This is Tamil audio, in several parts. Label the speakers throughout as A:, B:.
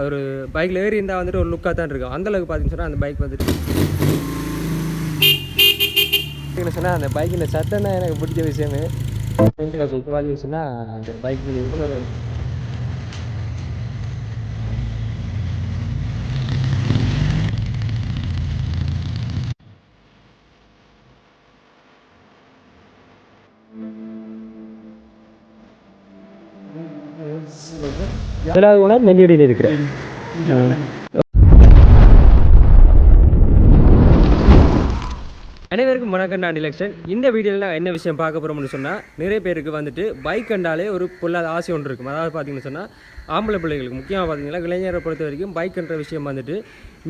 A: ஒரு பைக்கில் ஏறி இருந்தால் வந்துட்டு ஒரு லுக்காக தான் இருக்கும். அந்தளவுக்கு பார்த்தீங்கன்னு சொன்னால் அந்த பைக் வந்துட்டு சொன்னால் அந்த பைக்கில் சத்தம் தான் எனக்கு பிடிச்ச விஷயமே. சொன்னால் அந்த பைக் முதலாவது ஓனர் நெல்லியடியில் இருக்கிறேன். அனைவருக்கும் வணக்கம். நான் டிலக்ஷன். இந்த வீடியோவில் என்ன விஷயம் பார்க்க போகிறோம்னு சொன்னால், நிறைய பேருக்கு வந்துட்டு பைக் கண்டாலே ஒரு பொல்லாத ஆசை ஒன்று இருக்கும். அதாவது பார்த்தீங்கன்னு சொன்னால் ஆம்பளை பிள்ளைகளுக்கு முக்கியமாக பார்த்தீங்கன்னா இளைஞரை பொறுத்த வரைக்கும் பைக்குன்ற விஷயம் வந்துட்டு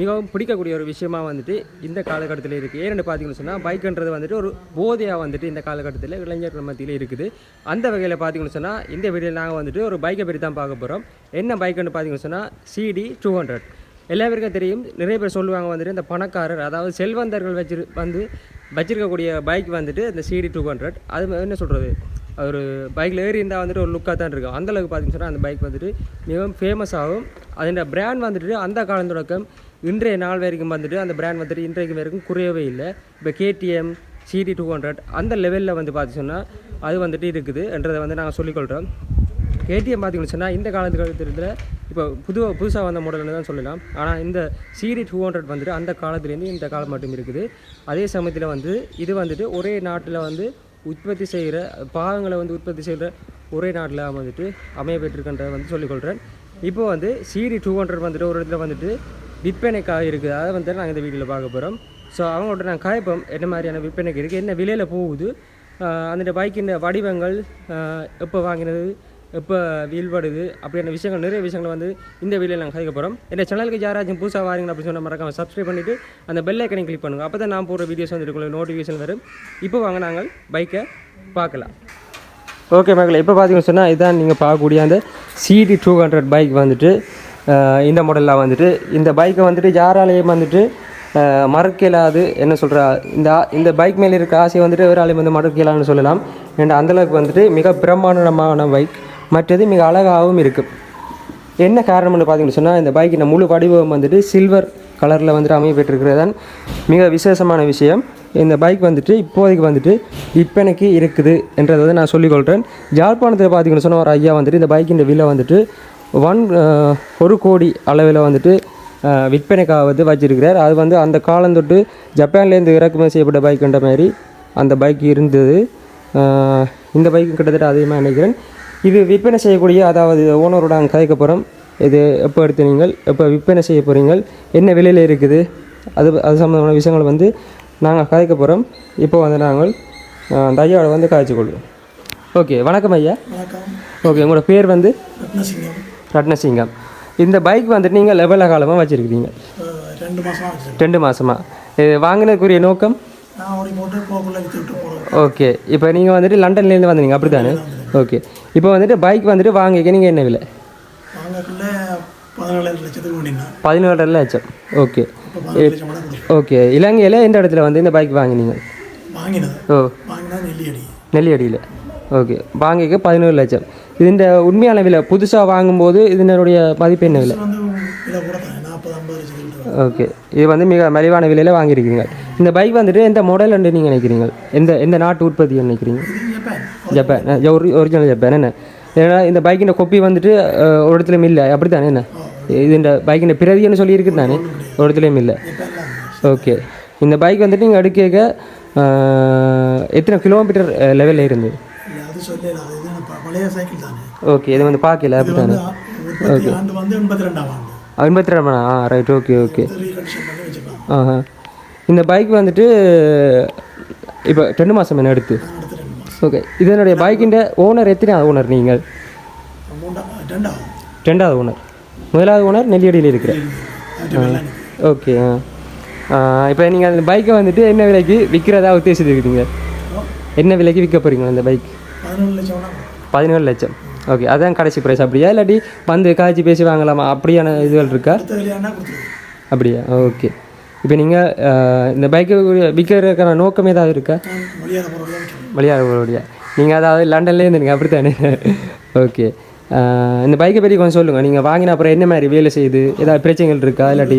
A: மிகவும் பிடிக்கக்கூடிய ஒரு விஷயமா வந்துட்டு இந்த காலகட்டத்தில் இருக்குது. ஏன்னு பார்த்தீங்கன்னு சொன்னால் பைக்குன்றது வந்துட்டு ஒரு போதையாக வந்துட்டு இந்த காலகட்டத்தில் இளைஞர்கள் மத்தியில் இருக்குது. அந்த வகையில் பார்த்தீங்கன்னு சொன்னால் இந்த வீடியோவில் நாங்கள் வந்துட்டு ஒரு பைக்கை பற்றி தான் பார்க்க போகிறோம். என்ன பைக்குன்னு பார்த்தீங்கன்னு சொன்னால் CD 200. எல்லா பேருக்கும் தெரியும். நிறைய பேர் சொல்லுவாங்க வந்துட்டு இந்த பணக்காரர், அதாவது செல்வந்தர்கள் வச்சிருக்கக்கூடிய பைக் வந்துட்டு இந்த CD 200. அது என்ன சொல்கிறது, ஒரு பைக்கில் ஏறி இருந்தால் வந்துட்டு ஒரு லுக்காக தான் இருக்கும். அந்தளவுக்கு பார்த்தீங்கன்னு சொன்னால் அந்த பைக் வந்துட்டு மிகவும் ஃபேமஸ் ஆகும். அதோட பிராண்ட் வந்துட்டு அந்த காலம் தொடக்கம் இன்றைய நாள் வரைக்கும் வந்துட்டு அந்த பிராண்ட் வந்துட்டு இன்றைக்கு வரைக்கும் குறையவே இல்லை. இப்போ KTM CD 200 அந்த லெவலில் வந்து பார்த்தீங்கன்னா அது வந்துட்டு இருக்குது என்றதை வந்து நாங்கள் சொல்லிக்கொள்கிறோம். KTM பார்த்தீங்கன்னு சொன்னால் இந்த காலத்தில் இப்போ புதுசாக வந்த மாடல்னு தான் சொல்லலாம். ஆனால் இந்த CD 200 வந்துட்டு அந்த காலத்துலேருந்து இந்த காலம் மட்டும் இருக்குது. அதே சமயத்தில் வந்து இது வந்துட்டு ஒரே நாட்டில் வந்து உற்பத்தி செய்கிற பாகங்களை வந்து உற்பத்தி செய்கிற ஒரே நாட்டில் வந்துட்டு அமைய பெற்றிருக்கின்றதை வந்து சொல்லிக்கொள்கிறேன். இப்போ வந்து CD 200 வந்துட்டு ஒரு இடத்துல வந்துட்டு விற்பனைக்காக இருக்குது. அதை வந்து நாங்கள் இந்த வீடியோவில் பார்க்க போகிறோம். ஸோ அவங்கள்ட்ட நான் காய்ப்போம் என்ன மாதிரியான விற்பனைக்கு இருக்குது, என்ன விலையில் போகுது, அந்த பைக்கின் வடிவங்கள், எப்போ வாங்கினது, எப்போ வீழ்படுது, அப்படியான விஷயங்கள், நிறைய விஷயங்கள் வந்து இந்த வீடியோவில் நாங்கள் கதைக்க போகிறோம். இந்த சேனலுக்கு யாராச்சும் புதுசாக வாரீங்க அப்படின்னு சொன்னால் மறக்காமல் சப்ஸ்கிரைப் பண்ணிவிட்டு அந்த பெல் ஐக்கனை கிளிக் பண்ணுங்கள். அப்போ தான் நான் போடுற வீடியோஸ் வந்துட்டு உங்களுக்கு நோட்டிஃபிகேஷன் வரும். இப்போ வாங்க நாங்கள் பைக்கை பார்க்கலாம். ஓகே மக்களே, இப்போ பார்த்தீங்கன்னு சொன்னால் இதுதான் நீங்கள் பார்க்கக்கூடிய அந்த CD 200 பைக் வந்துட்டு இந்த மாடலில் வந்துட்டு இந்த பைக்கை வந்துட்டு யாராலையும் வந்துட்டு மறக்கலாது. என்ன சொல்கிற, இந்த பைக் மேலே இருக்க ஆசையை வந்துட்டு வேறாலையும் வந்து மறக்கலான்னு சொல்லலாம். ஏன்னா அந்தளவுக்கு வந்துட்டு மிக பிரமாண்டமான பைக், மற்றது மிக அழகாகவும் இருக்குது. என்ன காரணம்னு பார்த்தீங்கன்னு சொன்னால் இந்த பைக்கின் முழு வடிவம் வந்துட்டு சில்வர் கலரில் வந்துட்டு அமைய பெற்றிருக்கிறதான் மிக விசேஷமான விஷயம். இந்த பைக் வந்துட்டு இப்போதைக்கு வந்துட்டு விற்பனைக்கு இருக்குது என்றதை வந்து நான் சொல்லிக்கொள்கிறேன். யாழ்ப்பாணத்தில் பார்த்தீங்கன்னு சொன்னால் ஒரு ஐயா வந்துட்டு இந்த பைக்கின் விலை வந்துட்டு 1 கோடி அளவில் வந்துட்டு விற்பனைக்காக வந்து வச்சிருக்கிறார். அது வந்து அந்த காலம் தொட்டு ஜப்பான்லேருந்து இறக்குமதி செய்யப்பட்ட பைக்குன்ற மாதிரி அந்த பைக் இருந்தது. இந்த பைக்கு கிட்டத்தட்ட அதிகமாக நினைக்கிறேன். இது விற்பனை செய்யக்கூடிய, அதாவது ஓனரோட நாங்கள் கதைக்க போகிறோம். இது எப்போ எடுத்து நீங்கள் எப்போ விற்பனை செய்ய போகிறீங்கள், என்ன விலையில் இருக்குது, அது சம்மந்தமான விஷயங்கள் வந்து நாங்கள் கதைக்க போகிறோம். இப்போ வந்து நாங்கள் அந்த ஐயாவோட வந்து கதைச்சிக்கொள்வோம். ஓகே, வணக்கம் ஐயா.
B: வணக்கம்.
A: ஓகே, உங்களோட பேர் வந்து
B: ரத்னசிங்கம்.
A: இந்த பைக் வந்துட்டு நீங்கள் எவ்வளோ காலமாக வச்சுருக்கிறீங்க? 2 மாதமாக. இது வாங்கினதுக்குரிய நோக்கம்? ஓகே, இப்போ நீங்கள் வந்துட்டு லண்டன்லேருந்து வந்தீங்க அப்படி தானே? ஓகே, இப்போ வந்துட்டு பைக் வந்துட்டு வாங்கிக்க நீங்கள் என்ன விலை? 17 லட்சம். Okay okay. இலங்கையில் எந்த இடத்துல வந்து இந்த பைக் வாங்கினீங்க? ஓ, நெல்லியடியில். ஓகே, வாங்கிக்க 17 லட்சம். இதுன்ற உண்மையான விலை புதுசாக வாங்கும்போது இதனுடைய மதிப்பு என்ன விலை? ஓகே, இது வந்து மிக மலிவான விலையில் வாங்கியிருக்கீங்க. இந்த பைக் வந்துட்டு எந்த மாடல் நீங்கள் நினைக்கிறீங்க? எந்த நாட்டு உற்பத்தி நினைக்கிறீங்க? ஜப்பான். ஒரிஜினல் ஜப்பான் என்ன? ஏன்னா இந்த பைக்கின் கொப்பி வந்துட்டு ஒரு இடத்துலையும் இல்லை அப்படி தானே? என்ன இது இந்த பைக்கின் பிரதின்னு சொல்லி இருக்குது தானே, ஒரு இடத்துலையும் இல்லை. ஓகே, இந்த பைக் வந்துட்டு நீங்கள் எடுக்க எத்தனை கிலோமீட்டர் லெவலில் இருந்தது? ஓகே, இது வந்து பார்க்கல அப்படி தானே? ஓகே, 82. ரைட். Okay okay. இந்த பைக் வந்துட்டு இப்போ 2 மாதம் என்ன எடுத்து? ஓகே, இதனுடைய பைக்கிൻ്റെ ஓனர் எத்தனையாவது ஓனர் நீங்கள்? 2வது ஓனர். முதலாவது ஓனர் நெல்லியடியில் இருக்கிறேன். ஓகே. இப்போ நீங்கள் அந்த பைக்கை வந்துட்டு என்ன விலைக்கு விற்கிறதா உத்தேசித்துருக்கீங்க? என்ன விலைக்கு விற்க போகிறீங்க இந்த பைக்? 17 லட்சம். ஓகே, அதான் கடைசி ப்ரைஸ் அப்படியா, இல்லாட்டி வந்து காய்ச்சி பேசி வாங்கலாமா அப்படியான இதுகள் இருக்கா? அப்படியா? ஓகே. இப்போ நீங்கள் இந்த பைக்கு விற்கிறதுக்கான நோக்கம் ஏதாவது இருக்கா? வெளியாக போகிறோடியா நீங்கள், அதாவது லண்டன்லேருந்து நீங்கள் அப்படி தானே? ஓகே, இந்த பைக்கை பற்றி கொஞ்சம் சொல்லுங்கள். நீங்கள் வாங்கின அப்புறம் என்ன மாதிரி வேலை செய்யுது, ஏதாவது பிரச்சனைகள் இருக்கா, இல்லாட்டி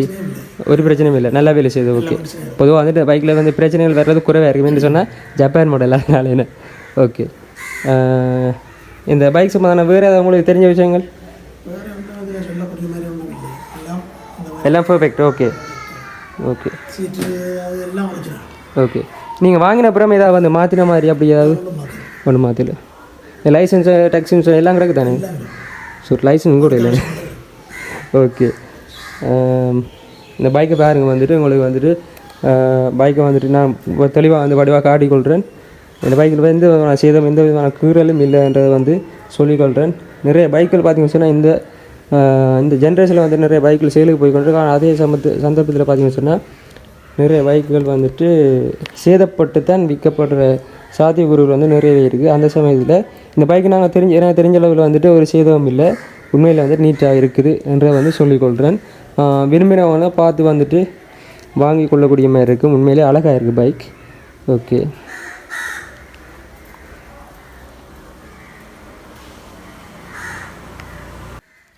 A: ஒரு பிரச்சனையும் இல்லை, நல்லா வேலை செய்யுது? ஓகே. பொதுவாக வந்துட்டு பைக்கில் வந்து பிரச்சனைகள் வர்றது குறைவாக இருக்குன்னு சொன்னால் ஜப்பான் மாடல் அதனால என்ன. ஓகே. இந்த பைக் சம்மந்தமான வேறு ஏதாவது உங்களுக்கு தெரிஞ்ச விஷயங்கள்? எல்லாம் பர்ஃபெக்ட். Okay okay okay. நீங்கள் வாங்கின அப்புறம் ஏதாவது வந்து மாற்றின மாதிரி அப்படி ஏதாவது ஒன்று மாற்றல? லைசன்ஸு டேக்ஸ் இன்சூரன்ஸ் எல்லாம் கிடக்கு தானே? ஸோ லைசன்ஸ் கூட இல்லை. ஓகே. இந்த பைக்கை பாருங்க வந்துட்டு உங்களுக்கு வந்துட்டு பைக்கை வந்துட்டு நான் தெளிவாக வந்து வடிவாக காட்டிக்கொள்கிறேன். இந்த பைக்கில் வந்து நான் சேதம் எந்த விதமான கீறலும் இல்லைன்றதை வந்து சொல்லிக்கொள்கிறேன். நிறைய பைக்கில் பார்த்தீங்கன்னு சொன்னால் இந்த ஜென்ரேஷனில் வந்து நிறைய பைக்கில் சேலுக்கு போய் கொண்டிருக்கு. ஆனால் அதே சந்தர்ப்பத்தில் பார்த்தீங்கன்னு சொன்னால் நிறைய பைக்குகள் வந்துட்டு சேதப்பட்டு தான் விற்கப்படுற சாத்தியக்கூறுகள் வந்து நிறையவே இருக்குது. அந்த சமயத்தில் இந்த பைக்கு எனக்கு தெரிஞ்ச அளவில் வந்துட்டு ஒரு சேதமும் இல்லை, உண்மையில் வந்துட்டு நீட்டாக இருக்குது என்றதை வந்து சொல்லிக்கொள்கிறேன். விரும்பினவங்க பார்த்து வந்துட்டு வாங்கி கொள்ளக்கூடிய மாதிரி இருக்குது. உண்மையிலே அழகாக இருக்குது பைக். ஓகே.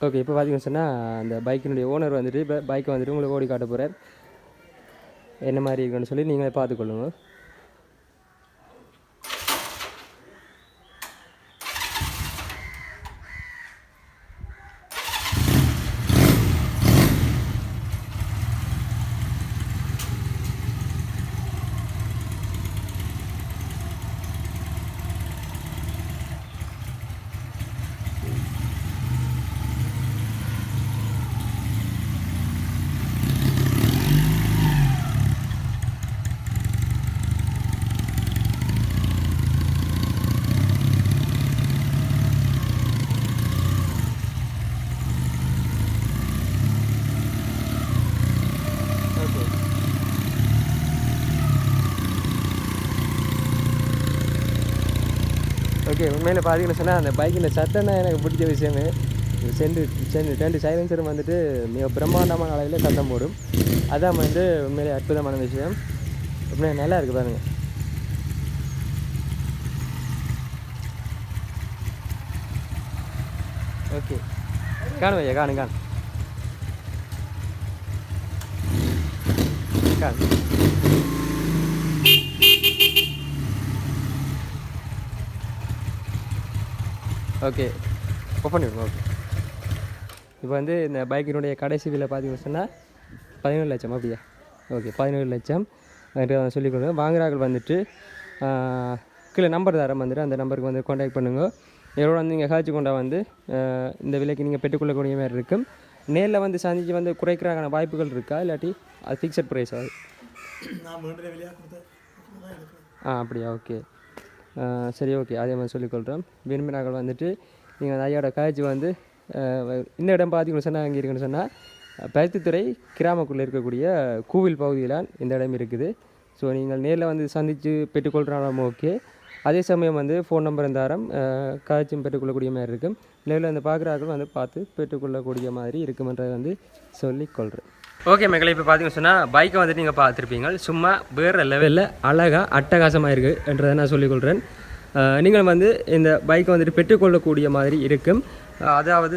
A: ஓகே. இப்போ பார்த்தீங்கன்னு சொன்னால் அந்த பைக்கினுடைய ஓனர் வந்துட்டு இப்போ பைக்கை வந்துட்டு உங்களுக்கு ஓடி காட்ட போகிறார். என்ன மாதிரி இருக்குன்னு சொல்லி நீங்களே பார்த்துக்கொள்ளுங்க. ஓகே. உண்மையில் பார்த்தீங்கன்னு சொன்னால் அந்த பைக்கில் சத்தம் தான் எனக்கு பிடிச்ச விஷயமே. ரெண்டு சைலன்சரும் வந்துட்டு மிக பிரம்மாண்டமான அளவில் சத்தம் போடும். அதான் வந்து உண்மையிலே அற்புதமான விஷயம். உண்மையாக நல்லா இருக்குது பாருங்கள். ஓகே. காணும் ஐயா, காணும் ஓகே. ஓப்பன் பண்ணிடுங்க. ஓகே. இப்போ வந்து இந்த பைக்கினுடைய கடைசி விலை பார்த்தீங்கன்னு சொன்னால் 17 லட்சம். அப்படியா? ஓகே. 17 லட்சம் சொல்லிக் கொடுங்க. வாங்குறார்கள் வந்துட்டு கீழே நம்பர் தரம் வந்துட்டு அந்த நம்பருக்கு வந்து கான்டாக்ட் பண்ணுங்க. இதோட வந்து நீங்கள் காய்ச்சி கொண்டா வந்து இந்த விலைக்கு நீங்கள் பெற்றுக்கொள்ளக்கூடிய மாதிரி இருக்கும். நேரில் வந்து சந்திச்சு வந்து குறைக்கிறான வாய்ப்புகள் இருக்கா, இல்லாட்டி அது ஃபிக்ஸட் ப்ரைஸ் ஆகுது? அப்படியா? ஓகே. சரி. ஓகே. அதே மாதிரி சொல்லிக்கொள்கிறோம். விரும்பினார்கள் வந்துட்டு நீங்கள் அந்த ஐயாவோட காய்ச்சி வந்து இந்த இடம் பார்த்தீங்கன்னு சொன்னால் அங்கே இருக்குன்னு சொன்னால் பருத்தித்துறை கிராமக்குள்ளே இருக்கக்கூடிய கோவில் பகுதியில் இந்த இடம் இருக்குது. ஸோ நீங்கள் நேரில் வந்து சந்தித்து பெற்றுக்கொள்கிறாலும் ஓகே. அதே சமயம் வந்து ஃபோன் நம்பர் இருந்தாரம் காய்ச்சும் பெற்றுக்கொள்ளக்கூடிய மாதிரி இருக்கும். நேரில் வந்து பார்க்குறார்கள் வந்து பார்த்து பெற்றுக்கொள்ளக்கூடிய மாதிரி இருக்குமென்றதை வந்து சொல்லிக்கொள்கிறேன். ஓகே மக்களை, இப்போ பார்த்தீங்கன்னு சொன்னால் பைக்கை வந்துட்டு நீங்கள் பார்த்துருப்பீங்க. சும்மா வேறு லெவலில் அழகாக அட்டகாசமாக இருக்குது என்றதை நான் சொல்லிக்கொள்கிறேன். நீங்கள் வந்து இந்த பைக்கை வந்துட்டு பெற்றுக்கொள்ளக்கூடிய மாதிரி இருக்கும். அதாவது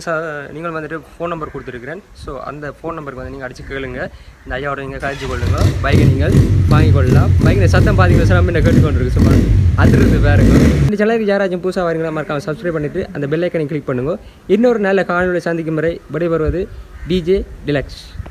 A: நீங்கள் வந்துட்டு ஃபோன் நம்பர் கொடுத்துருக்குறேன். ஸோ அந்த ஃபோன் நம்பருக்கு வந்து நீங்கள் அடித்து கேளுங்க. இந்த ஐயாவோட நீங்கள் கழிச்சு கொள்ளுங்க, பைக்கை நீங்கள் வாங்கிக்கொள்ளலாம். பைக்கில் சத்தம் பார்த்தீங்கன்னா சார் நம்ம கேட்டுக்கொண்டிருக்கு. சும்மா அதிலிருந்து வேறுங்க. இந்த சேனலுக்கு யாராச்சும் புதுசாக வரீங்களா மறக்காம சப்ஸ்கிரைப் பண்ணிவிட்டு அந்த பெல் ஐக்கனை கிளிக் பண்ணுங்க. இன்னொரு நல்ல காணொலியை சந்திக்கும் வரை விடைபெறுவது DJ Deluxe.